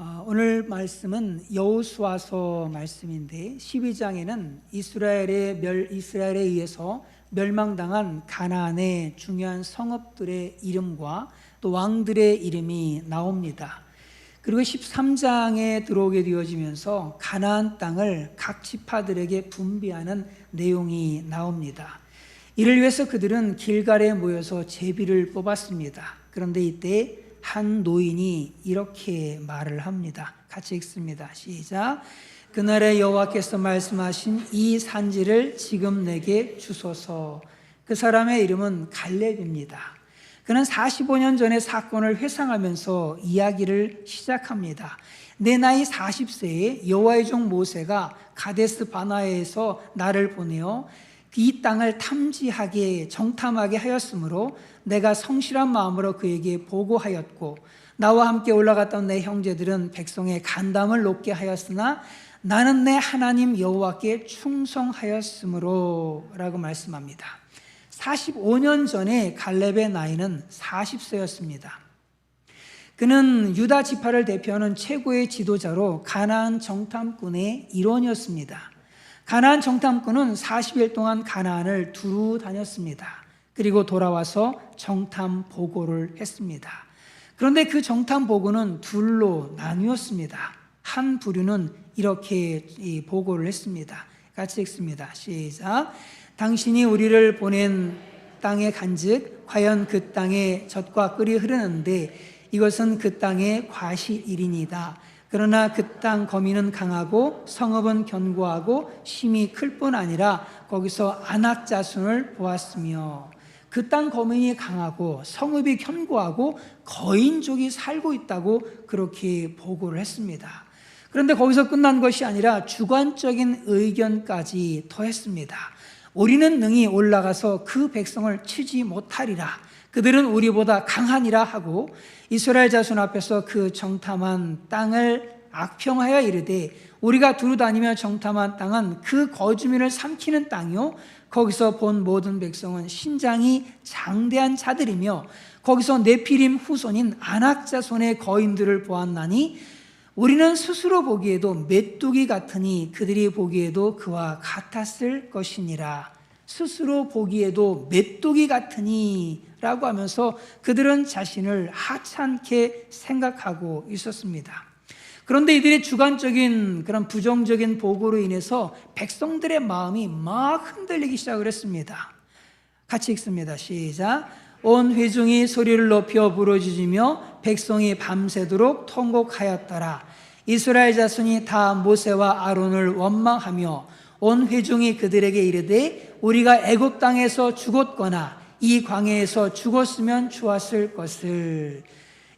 오늘 말씀은 여호수아서 말씀인데 12장에는 이스라엘에 의해서 멸망당한 가나안의 중요한 성읍들의 이름과 또 왕들의 이름이 나옵니다. 그리고 13장에 들어오게 되어지면서 가나안 땅을 각 지파들에게 분배하는 내용이 나옵니다. 이를 위해서 그들은 길갈에 모여서 제비를 뽑았습니다. 그런데 이때 한 노인이 이렇게 말을 합니다. 같이 읽습니다. 시작. 그날에 여호와께서 말씀하신 이 산지를 지금 내게 주소서. 그 사람의 이름은 갈렙입니다. 그는 45년 전의 사건을 회상하면서 이야기를 시작합니다. 내 나이 40세에 여호와의 종 모세가 가데스 바네아에서 나를 보내어 이 땅을 탐지하게 정탐하게 하였으므로 내가 성실한 마음으로 그에게 보고하였고, 나와 함께 올라갔던 내 형제들은 백성의 간담을 높게 하였으나 나는 내 하나님 여호와께 충성하였으므로 라고 말씀합니다. 45년 전에 갈렙의 나이는 40세였습니다. 그는 유다 지파를 대표하는 최고의 지도자로 가나안 정탐꾼의 일원이었습니다. 가나안 정탐꾼은 40일 동안 가나안을 두루 다녔습니다. 그리고 돌아와서 정탐 보고를 했습니다. 그런데 그 정탐 보고는 둘로 나뉘었습니다. 한 부류는 이렇게 보고를 했습니다. 같이 읽습니다. 시작. 당신이 우리를 보낸 땅에 간즉 과연 그 땅에 젖과 꿀이 흐르는데 이것은 그 땅의 과실이니이다. 그러나 그 땅 거민은 강하고 성읍은 견고하고 힘이 클 뿐 아니라 거기서 아낙 자손을 보았으며, 그 땅 거민이 강하고 성읍이 견고하고 거인족이 살고 있다고 그렇게 보고를 했습니다. 그런데 거기서 끝난 것이 아니라 주관적인 의견까지 더했습니다. 우리는 능히 올라가서 그 백성을 치지 못하리라. 그들은 우리보다 강하니라 하고 이스라엘 자손 앞에서 그 정탐한 땅을 악평하여 이르되, 우리가 두루 다니며 정탐한 땅은 그 거주민을 삼키는 땅이요 거기서 본 모든 백성은 신장이 장대한 자들이며 거기서 네피림 후손인 아낙 자손의 거인들을 보았나니 우리는 스스로 보기에도 메뚜기 같으니 그들이 보기에도 그와 같았을 것이니라. 스스로 보기에도 메뚜기 같으니 라고 하면서 그들은 자신을 하찮게 생각하고 있었습니다. 그런데 이들의 주관적인 그런 부정적인 보고로 인해서 백성들의 마음이 막 흔들리기 시작을 했습니다. 같이 읽습니다. 시작. 온 회중이 소리를 높여 부르짖으며 백성이 밤새도록 통곡하였더라. 이스라엘 자손이 다 모세와 아론을 원망하며 온 회중이 그들에게 이르되, 우리가 애굽 땅에서 죽었거나 이 광야에서 죽었으면 좋았을 것을.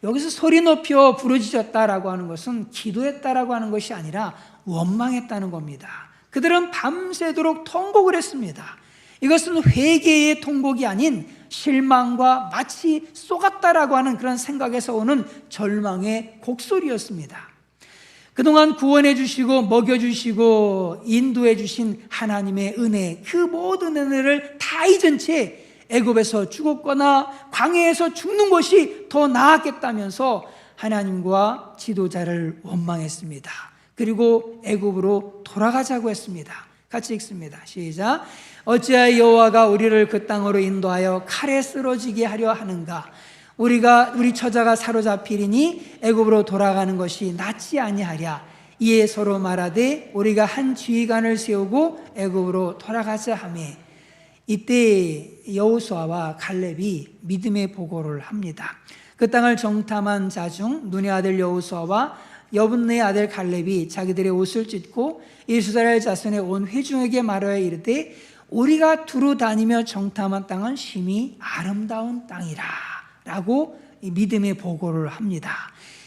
여기서 소리 높여 부르짖었다라고 하는 것은 기도했다라고 하는 것이 아니라 원망했다는 겁니다. 그들은 밤새도록 통곡을 했습니다. 이것은 회개의 통곡이 아닌 실망과 마치 쏘갔다라고 하는 그런 생각에서 오는 절망의 곡소리였습니다. 그동안 구원해 주시고 먹여 주시고 인도해 주신 하나님의 은혜, 그 모든 은혜를 다 잊은 채 애굽에서 죽었거나 광야에서 죽는 것이 더 나았겠다면서 하나님과 지도자를 원망했습니다. 그리고 애굽으로 돌아가자고 했습니다. 같이 읽습니다. 시작. 어찌하여 여호와가 우리를 그 땅으로 인도하여 칼에 쓰러지게 하려 하는가? 우리 처자가 사로잡히리니 애굽으로 돌아가는 것이 낫지 아니하랴. 이에 서로 말하되 우리가 한 지휘관을 세우고 애굽으로 돌아가자 하며, 이때 여호수아와 갈렙이 믿음의 보고를 합니다. 그 땅을 정탐한 자 중 눈의 아들 여호수아와 여분네의 아들 갈렙이 자기들의 옷을 찢고 이스라엘 자손의 온 회중에게 말하여 이르되, 우리가 두루 다니며 정탐한 땅은 심히 아름다운 땅이라 라고 믿음의 보고를 합니다.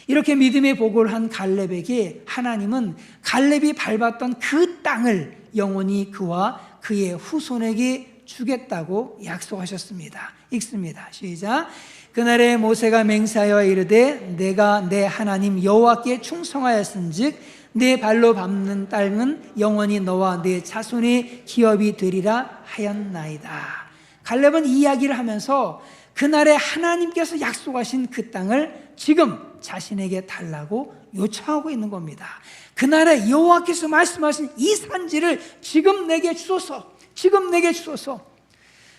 이렇게 믿음의 보고를 한 갈렙에게 하나님은 갈렙이 밟았던 그 땅을 영원히 그와 그의 후손에게 주겠다고 약속하셨습니다. 읽습니다. 시작. 그날에 모세가 맹세하여 이르되, 내가 내 하나님 여호와께 충성하였은즉 내 발로 밟는 땅은 영원히 너와 내 자손의 기업이 되리라 하였나이다. 갈렙은 이 이야기를 하면서 그날에 하나님께서 약속하신 그 땅을 지금 자신에게 달라고 요청하고 있는 겁니다. 그날에 여호와께서 말씀하신 이 산지를 지금 내게 주소서, 지금 내게 주소서.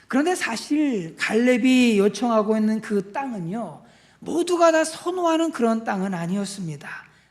그런데 사실 갈렙이 요청하고 있는 그 땅은요, 모두가 다 선호하는 그런 땅은 아니었습니다.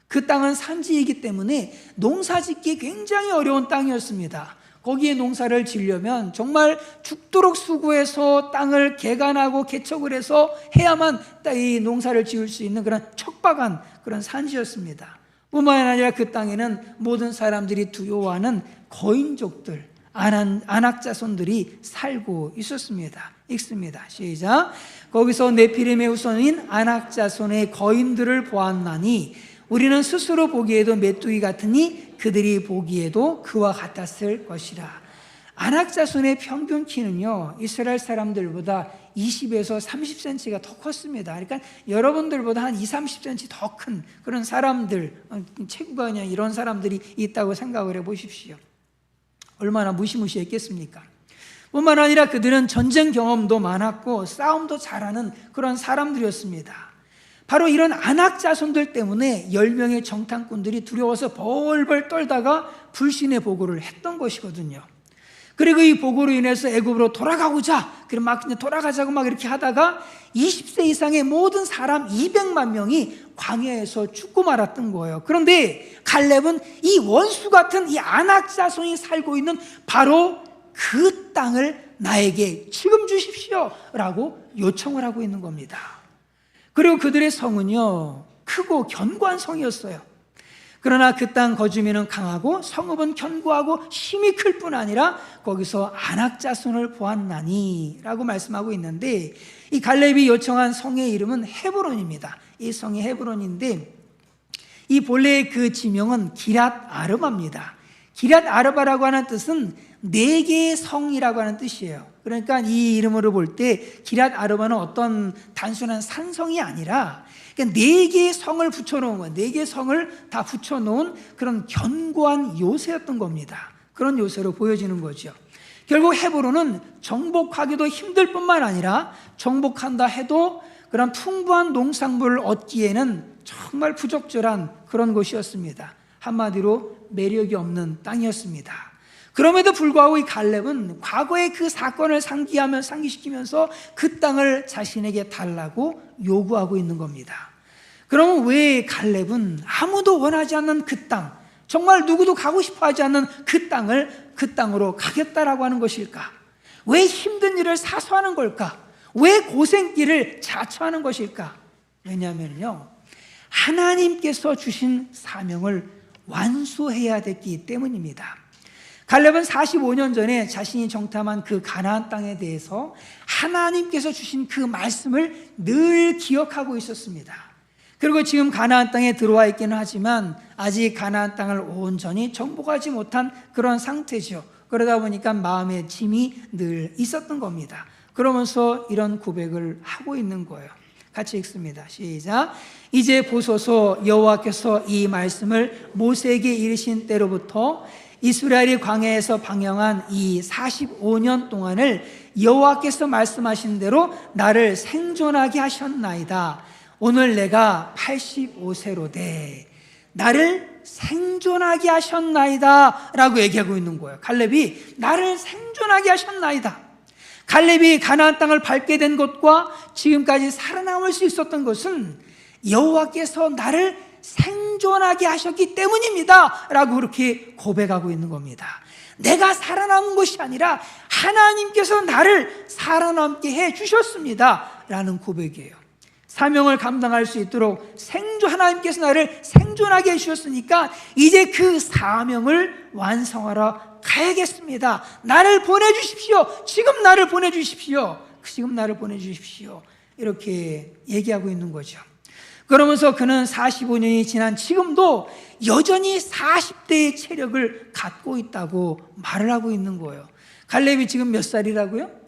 그 땅은 산지이기 때문에 농사짓기 굉장히 어려운 땅이었습니다. 거기에 농사를 지으려면 정말 죽도록 수고해서 땅을 개간하고 개척을 해서 해야만 이 농사를 지을 수 있는 그런 척박한 그런 산지였습니다. 뿐만 아니라 그 땅에는 모든 사람들이 두려워하는 거인족들, 안악자손들이 살고 있었습니다. 읽습니다. 시작. 거기서 네피림의 후손인 안악자손의 거인들을 보았나니 우리는 스스로 보기에도 메뚜기 같으니 그들이 보기에도 그와 같았을 것이라. 안악자손의 평균 키는요, 이스라엘 사람들보다 20에서 30cm가 더 컸습니다. 그러니까 여러분들보다 한 20, 30cm 더 큰 그런 사람들, 체구가 그냥 이런 사람들이 있다고 생각을 해 보십시오. 얼마나 무시무시했겠습니까? 뿐만 아니라 그들은 전쟁 경험도 많았고 싸움도 잘하는 그런 사람들이었습니다. 바로 이런 안악자손들 때문에 10명의 정탐꾼들이 두려워서 벌벌 떨다가 불신의 보고를 했던 것이거든요. 그리고 이 보고로 인해서 애굽으로 돌아가고자, 그럼 막 돌아가자고 막 이렇게 하다가 20세 이상의 모든 사람 200만 명이 광야에서 죽고 말았던 거예요. 그런데 갈렙은 이 원수 같은 이 안악자손이 살고 있는 바로 그 땅을 나에게 지금 주십시오 라고 요청을 하고 있는 겁니다. 그리고 그들의 성은요, 크고 견고한 성이었어요. 그러나 그 땅 거주민은 강하고 성읍은 견고하고 힘이 클 뿐 아니라 거기서 안악자손을 보았나니 라고 말씀하고 있는데, 이 갈렙이 요청한 성의 이름은 헤브론입니다. 이 성이 헤브론인데 이 본래의 그 지명은 기랏 아르바입니다. 기랏 아르바라고 하는 뜻은 4개의 성이라고 하는 뜻이에요. 그러니까 이 이름으로 볼 때 기랏 아르바는 어떤 단순한 산성이 아니라 그러니까 4개의 성을 붙여놓은 거예요. 4개의 성을 다 붙여놓은 그런 견고한 요새였던 겁니다. 그런 요새로 보여지는 거죠. 결국 헤브론은 정복하기도 힘들 뿐만 아니라 정복한다 해도 그런 풍부한 농산물을 얻기에는 정말 부적절한 그런 곳이었습니다. 한마디로 매력이 없는 땅이었습니다. 그럼에도 불구하고 이 갈렙은 과거의 그 사건을 상기시키면서 그 땅을 자신에게 달라고 요구하고 있는 겁니다. 그러면 왜 갈렙은 아무도 원하지 않는 그 땅, 정말 누구도 가고 싶어 하지 않는 그 땅을 그 땅으로 가겠다라고 하는 것일까? 왜 힘든 일을 사소하는 걸까? 왜 고생길을 자처하는 것일까? 왜냐하면요, 하나님께서 주신 사명을 완수해야 됐기 때문입니다. 갈렙은 45년 전에 자신이 정탐한 그 가나안 땅에 대해서 하나님께서 주신 그 말씀을 늘 기억하고 있었습니다. 그리고 지금 가나안 땅에 들어와 있기는 하지만 아직 가나안 땅을 온전히 정복하지 못한 그런 상태죠. 그러다 보니까 마음의 짐이 늘 있었던 겁니다. 그러면서 이런 고백을 하고 있는 거예요. 같이 읽습니다. 시작. 이제 보소서, 여호와께서 이 말씀을 모세에게 이르신 때로부터 이스라엘이 광야에서 방영한 이 45년 동안을 여호와께서 말씀하신 대로 나를 생존하게 하셨나이다. 오늘 내가 85세로되 나를 생존하게 하셨나이다 라고 얘기하고 있는 거예요. 갈렙이 나를 생존하게 하셨나이다. 갈렙이 가나안 땅을 밟게 된 것과 지금까지 살아남을 수 있었던 것은 여호와께서 나를 생존하게 하셨기 때문입니다 라고 그렇게 고백하고 있는 겁니다. 내가 살아남은 것이 아니라 하나님께서 나를 살아남게 해 주셨습니다 라는 고백이에요. 사명을 감당할 수 있도록 하나님께서 나를 생존하게 해주셨으니까 이제 그 사명을 완성하러 가야겠습니다. 나를 보내주십시오. 지금 나를 보내주십시오. 지금 나를 보내주십시오. 이렇게 얘기하고 있는 거죠. 그러면서 그는 45년이 지난 지금도 여전히 40대의 체력을 갖고 있다고 말을 하고 있는 거예요. 갈렙이 지금 몇 살이라고요?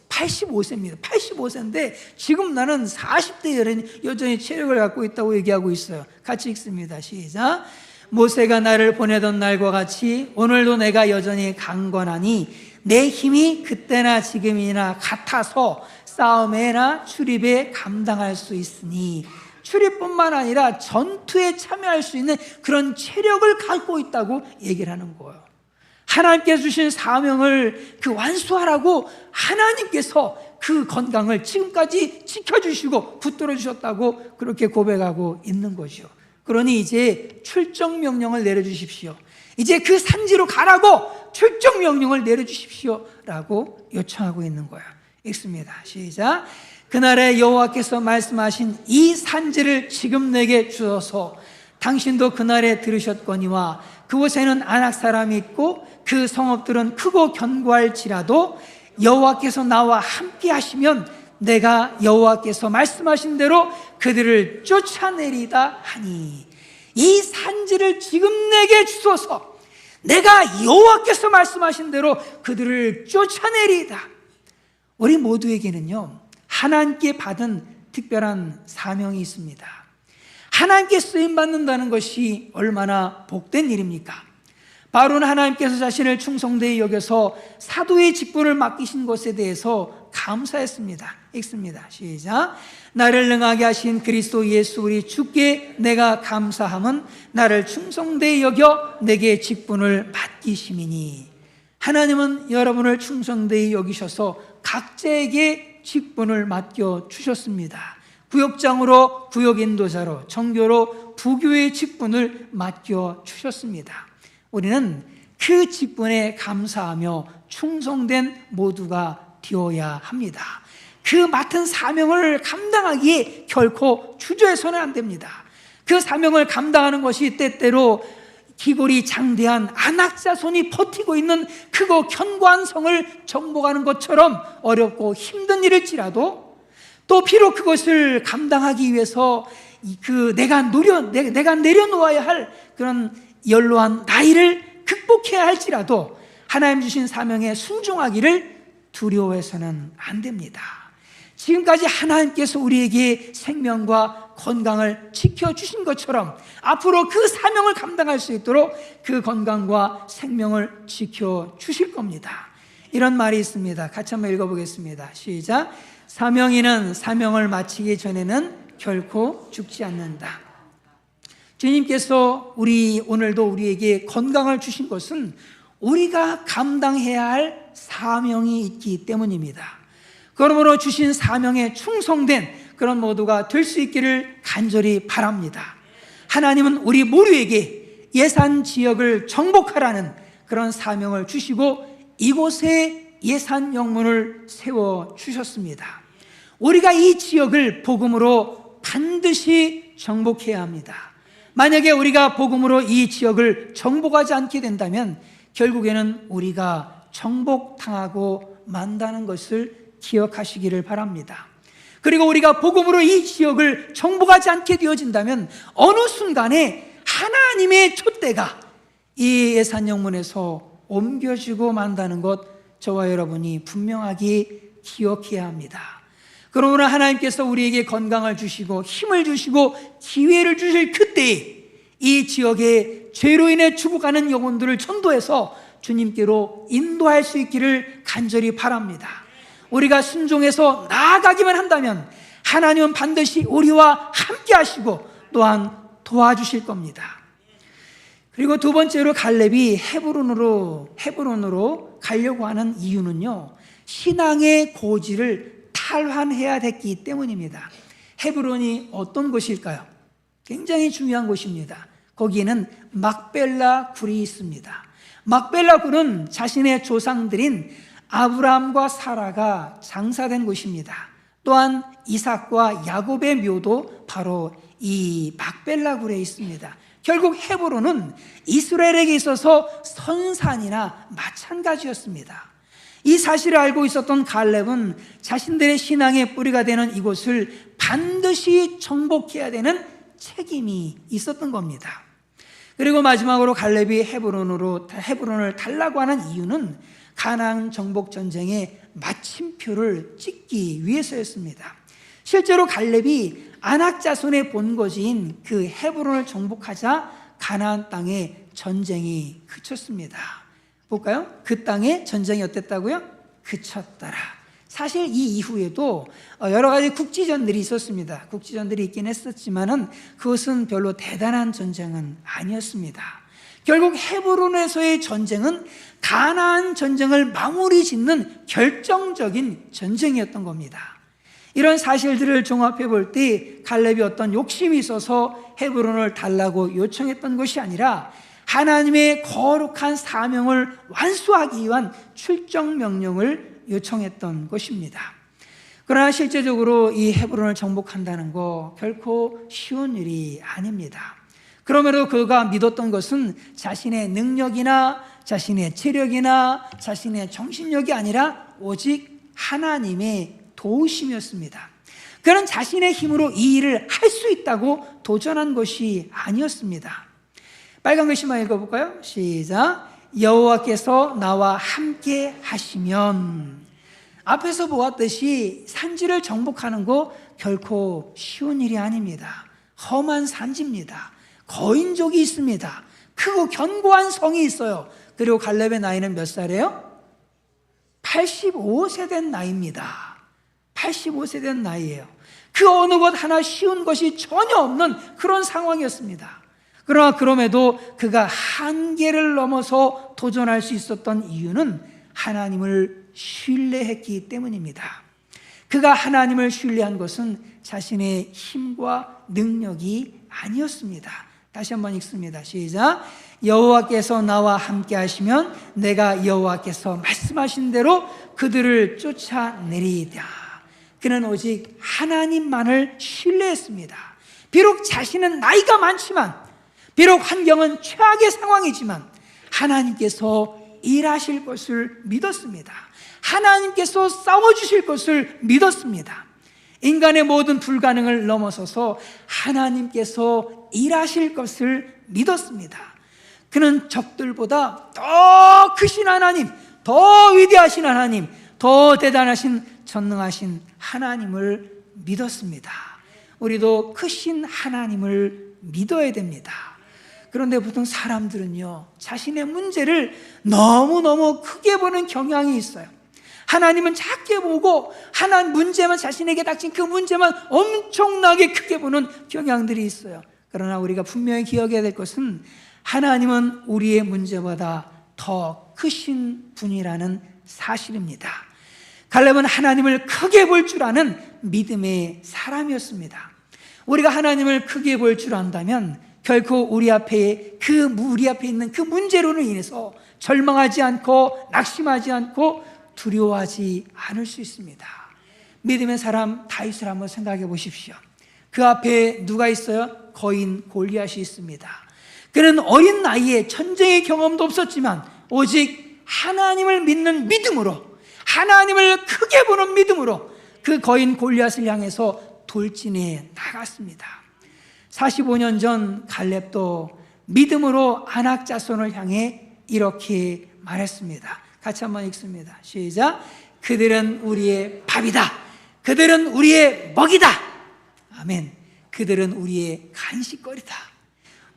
85세입니다. 85세인데 지금 나는 40대 여전히 체력을 갖고 있다고 얘기하고 있어요. 같이 읽습니다. 시작. 모세가 나를 보내던 날과 같이 오늘도 내가 여전히 강건하니 내 힘이 그때나 지금이나 같아서 싸움에나 출입에 감당할 수 있으니, 출입뿐만 아니라 전투에 참여할 수 있는 그런 체력을 갖고 있다고 얘기를 하는 거예요. 하나님께서 주신 사명을 완수하라고 하나님께서 그 건강을 지금까지 지켜주시고 붙들어 주셨다고 그렇게 고백하고 있는 거죠. 그러니 이제 출정 명령을 내려주십시오. 이제 그 산지로 가라고 출정 명령을 내려주십시오 라고 요청하고 있는 거예요. 읽습니다. 시작. 그날에 여호와께서 말씀하신 이 산지를 지금 내게 주어서 당신도 그날에 들으셨거니와 그곳에는 아낙 사람이 있고 그 성읍들은 크고 견고할지라도 여호와께서 나와 함께 하시면 내가 여호와께서 말씀하신 대로 그들을 쫓아내리다 하니, 이 산지를 지금 내게 주소서 내가 여호와께서 말씀하신 대로 그들을 쫓아내리다. 우리 모두에게는요 하나님께 받은 특별한 사명이 있습니다. 하나님께 쓰임받는다는 것이 얼마나 복된 일입니까? 바로는 하나님께서 자신을 충성되이 여겨서 사도의 직분을 맡기신 것에 대해서 감사했습니다. 읽습니다. 시작. 나를 능하게 하신 그리스도 예수 우리 주께 내가 감사함은 나를 충성되이 여겨 내게 직분을 맡기심이니. 하나님은 여러분을 충성되이 여기셔서 각자에게 직분을 맡겨주셨습니다. 구역장으로, 구역인도자로, 정교로 부교의 직분을 맡겨주셨습니다. 우리는 그 직분에 감사하며 충성된 모두가 되어야 합니다. 그 맡은 사명을 감당하기에 결코 주저해서는 안 됩니다. 그 사명을 감당하는 것이 때때로 기골이 장대한 아낙 자손이 버티고 있는 크고 견고한 성을 정복하는 것처럼 어렵고 힘든 일일지라도, 또 비록 그것을 감당하기 위해서 내가 내려놓아야 할 그런 연로한 나이를 극복해야 할지라도 하나님 주신 사명에 순종하기를 두려워해서는 안 됩니다. 지금까지 하나님께서 우리에게 생명과 건강을 지켜주신 것처럼 앞으로 그 사명을 감당할 수 있도록 그 건강과 생명을 지켜주실 겁니다. 이런 말이 있습니다. 같이 한번 읽어보겠습니다. 시작. 사명인은 사명을 마치기 전에는 결코 죽지 않는다. 주님께서 오늘도 우리에게 건강을 주신 것은 우리가 감당해야 할 사명이 있기 때문입니다. 그러므로 주신 사명에 충성된 그런 모두가 될 수 있기를 간절히 바랍니다. 하나님은 우리 모두에게 예산 지역을 정복하라는 그런 사명을 주시고 이곳에 예산 영문을 세워주셨습니다. 우리가 이 지역을 복음으로 반드시 정복해야 합니다. 만약에 우리가 복음으로 이 지역을 정복하지 않게 된다면 결국에는 우리가 정복당하고 만다는 것을 기억하시기를 바랍니다. 그리고 우리가 복음으로 이 지역을 정복하지 않게 되어진다면 어느 순간에 하나님의 촛대가 이 예산영문에서 옮겨지고 만다는 것, 저와 여러분이 분명하게 기억해야 합니다. 그러므로 하나님께서 우리에게 건강을 주시고 힘을 주시고 기회를 주실 그때에 이 지역에 죄로 인해 죽어가는 영혼들을 전도해서 주님께로 인도할 수 있기를 간절히 바랍니다. 우리가 순종해서 나아가기만 한다면 하나님은 반드시 우리와 함께 하시고 또한 도와주실 겁니다. 그리고 두 번째로 갈렙이 헤브론으로 가려고 하는 이유는요, 신앙의 고지를 탈환해야 됐기 때문입니다. 헤브론이 어떤 곳일까요? 굉장히 중요한 곳입니다. 거기에는 막벨라 굴이 있습니다. 막벨라 굴은 자신의 조상들인 아브라함과 사라가 장사된 곳입니다. 또한 이삭과 야곱의 묘도 바로 이 막벨라 굴에 있습니다. 결국 헤브론은 이스라엘에게 있어서 선산이나 마찬가지였습니다. 이 사실을 알고 있었던 갈렙은 자신들의 신앙의 뿌리가 되는 이곳을 반드시 정복해야 되는 책임이 있었던 겁니다. 그리고 마지막으로 갈렙이 헤브론을 달라고 하는 이유는 가나안 정복 전쟁의 마침표를 찍기 위해서였습니다. 실제로 갈렙이 아낙 자손의 본거지인 그 헤브론을 정복하자 가나안 땅에 전쟁이 그쳤습니다. 볼까요? 그 땅에 전쟁이 어땠다고요? 그쳤더라. 사실 이 이후에도 여러 가지 국지전들이 있었습니다. 국지전들이 있긴 했었지만은 그것은 별로 대단한 전쟁은 아니었습니다. 결국 헤브론에서의 전쟁은 가나안 전쟁을 마무리 짓는 결정적인 전쟁이었던 겁니다. 이런 사실들을 종합해 볼 때 갈렙이 어떤 욕심이 있어서 헤브론을 달라고 요청했던 것이 아니라 하나님의 거룩한 사명을 완수하기 위한 출정 명령을 요청했던 것입니다. 그러나 실제적으로 이 헤브론을 정복한다는 거 결코 쉬운 일이 아닙니다. 그러므로 그가 믿었던 것은 자신의 능력이나 자신의 체력이나 자신의 정신력이 아니라 오직 하나님의 도우심이었습니다. 그는 자신의 힘으로 이 일을 할 수 있다고 도전한 것이 아니었습니다. 빨간 글씨만 읽어볼까요? 시작. 여호와께서 나와 함께 하시면. 앞에서 보았듯이 산지를 정복하는 거 결코 쉬운 일이 아닙니다. 험한 산지입니다. 거인족이 있습니다. 크고 견고한 성이 있어요. 그리고 갈렙의 나이는 몇 살이에요? 85세 된 나이입니다. 85세 된 나이예요. 그 어느 것 하나 쉬운 것이 전혀 없는 그런 상황이었습니다. 그러나 그럼에도 그가 한계를 넘어서 도전할 수 있었던 이유는 하나님을 신뢰했기 때문입니다. 그가 하나님을 신뢰한 것은 자신의 힘과 능력이 아니었습니다. 다시 한번 읽습니다. 시작. 여호와께서 나와 함께 하시면 내가 여호와께서 말씀하신 대로 그들을 쫓아내리이다. 그는 오직 하나님만을 신뢰했습니다. 비록 자신은 나이가 많지만, 비록 환경은 최악의 상황이지만 하나님께서 일하실 것을 믿었습니다. 하나님께서 싸워주실 것을 믿었습니다. 인간의 모든 불가능을 넘어서서 하나님께서 일하실 것을 믿었습니다. 그는 적들보다 더 크신 하나님, 더 위대하신 하나님, 더 대단하신 전능하신 하나님을 믿었습니다. 우리도 크신 하나님을 믿어야 됩니다. 그런데 보통 사람들은요, 자신의 문제를 너무너무 크게 보는 경향이 있어요. 하나님은 작게 보고 하나님 문제만, 자신에게 닥친 그 문제만 엄청나게 크게 보는 경향들이 있어요. 그러나 우리가 분명히 기억해야 될 것은 하나님은 우리의 문제보다 더 크신 분이라는 사실입니다. 갈렙은 하나님을 크게 볼 줄 아는 믿음의 사람이었습니다. 우리가 하나님을 크게 볼 줄 안다면 결코 우리 앞에 있는 그 문제로는 인해서 절망하지 않고 낙심하지 않고 두려워하지 않을 수 있습니다. 믿음의 사람 다윗을 한번 생각해 보십시오. 그 앞에 누가 있어요? 거인 골리앗이 있습니다. 그는 어린 나이에 전쟁의 경험도 없었지만 오직 하나님을 믿는 믿음으로, 하나님을 크게 보는 믿음으로 그 거인 골리앗을 향해서 돌진해 나갔습니다. 45년 전 갈렙도 믿음으로 아낙 자손을 향해 이렇게 말했습니다. 같이 한번 읽습니다. 시작. 그들은 우리의 밥이다. 그들은 우리의 먹이다. 아멘. 그들은 우리의 간식거리다.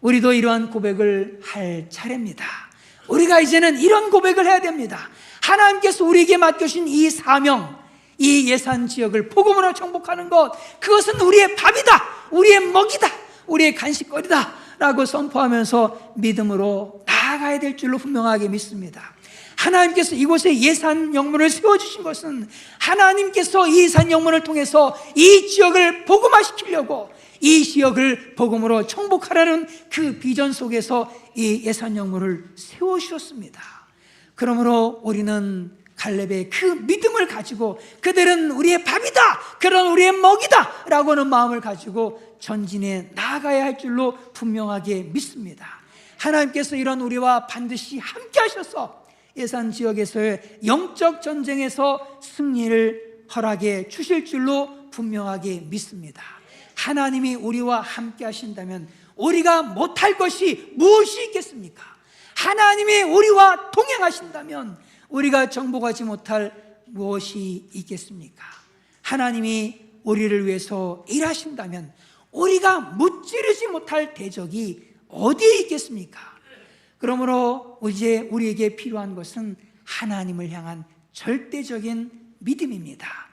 우리도 이러한 고백을 할 차례입니다. 우리가 이제는 이런 고백을 해야 됩니다. 하나님께서 우리에게 맡겨주신 이 사명, 이 예산 지역을 복음으로 정복하는 것, 그것은 우리의 밥이다, 우리의 먹이다, 우리의 간식거리다 라고 선포하면서 믿음으로 나아가야 될 줄로 분명하게 믿습니다. 하나님께서 이곳에 예산 영문을 세워주신 것은 하나님께서 이 예산 영문을 통해서 이 지역을 복음화시키려고, 이 지역을 복음으로 정복하라는 그 비전 속에서 이 예산 영문을 세워주셨습니다. 그러므로 우리는 갈렙의 그 믿음을 가지고 그들은 우리의 밥이다, 그런 우리의 먹이다 라고 하는 마음을 가지고 전진해 나아가야 할 줄로 분명하게 믿습니다. 하나님께서 이런 우리와 반드시 함께 하셔서 예산 지역에서의 영적 전쟁에서 승리를 허락해 주실 줄로 분명하게 믿습니다. 하나님이 우리와 함께 하신다면 우리가 못할 것이 무엇이 있겠습니까? 하나님이 우리와 동행하신다면 우리가 정복하지 못할 무엇이 있겠습니까? 하나님이 우리를 위해서 일하신다면 우리가 무찌르지 못할 대적이 어디에 있겠습니까? 그러므로 이제 우리에게 필요한 것은 하나님을 향한 절대적인 믿음입니다.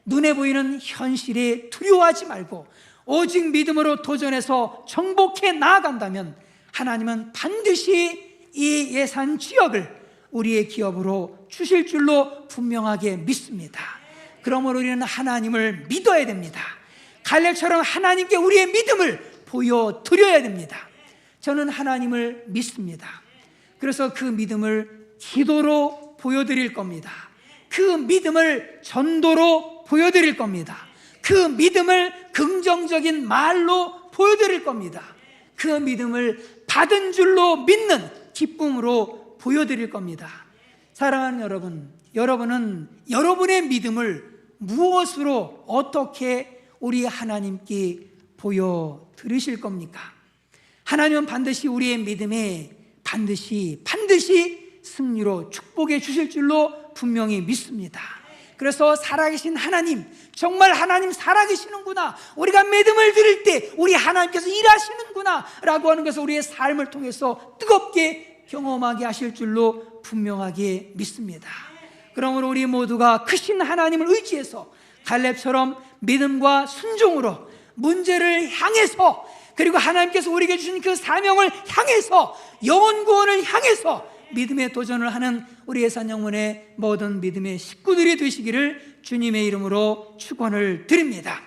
눈에 보이는 현실에 두려워하지 말고 오직 믿음으로 도전해서 정복해 나아간다면 하나님은 반드시 이 예산 지역을 우리의 기업으로 주실 줄로 분명하게 믿습니다. 그러므로 우리는 하나님을 믿어야 됩니다. 갈렙처럼 하나님께 우리의 믿음을 보여드려야 됩니다. 저는 하나님을 믿습니다. 그래서 그 믿음을 기도로 보여드릴 겁니다. 그 믿음을 전도로 보여드릴 겁니다. 그 믿음을 긍정적인 말로 보여드릴 겁니다. 그 믿음을 받은 줄로 믿는 기쁨으로 보여드릴 겁니다. 사랑하는 여러분, 여러분은 여러분의 믿음을 무엇으로 어떻게 우리 하나님께 보여드리실 겁니까? 하나님은 반드시 우리의 믿음에 반드시 승리로 축복해 주실 줄로 분명히 믿습니다. 그래서 살아계신 하나님, 정말 하나님 살아계시는구나, 우리가 믿음을 드릴 때 우리 하나님께서 일하시는구나 라고 하는 것을 우리의 삶을 통해서 뜨겁게 경험하게 하실 줄로 분명하게 믿습니다. 그러므로 우리 모두가 크신 하나님을 의지해서 갈렙처럼 믿음과 순종으로 문제를 향해서, 그리고 하나님께서 우리에게 주신 그 사명을 향해서, 영혼 구원을 향해서 믿음의 도전을 하는 우리 예산영문의 모든 믿음의 식구들이 되시기를 주님의 이름으로 축원을 드립니다.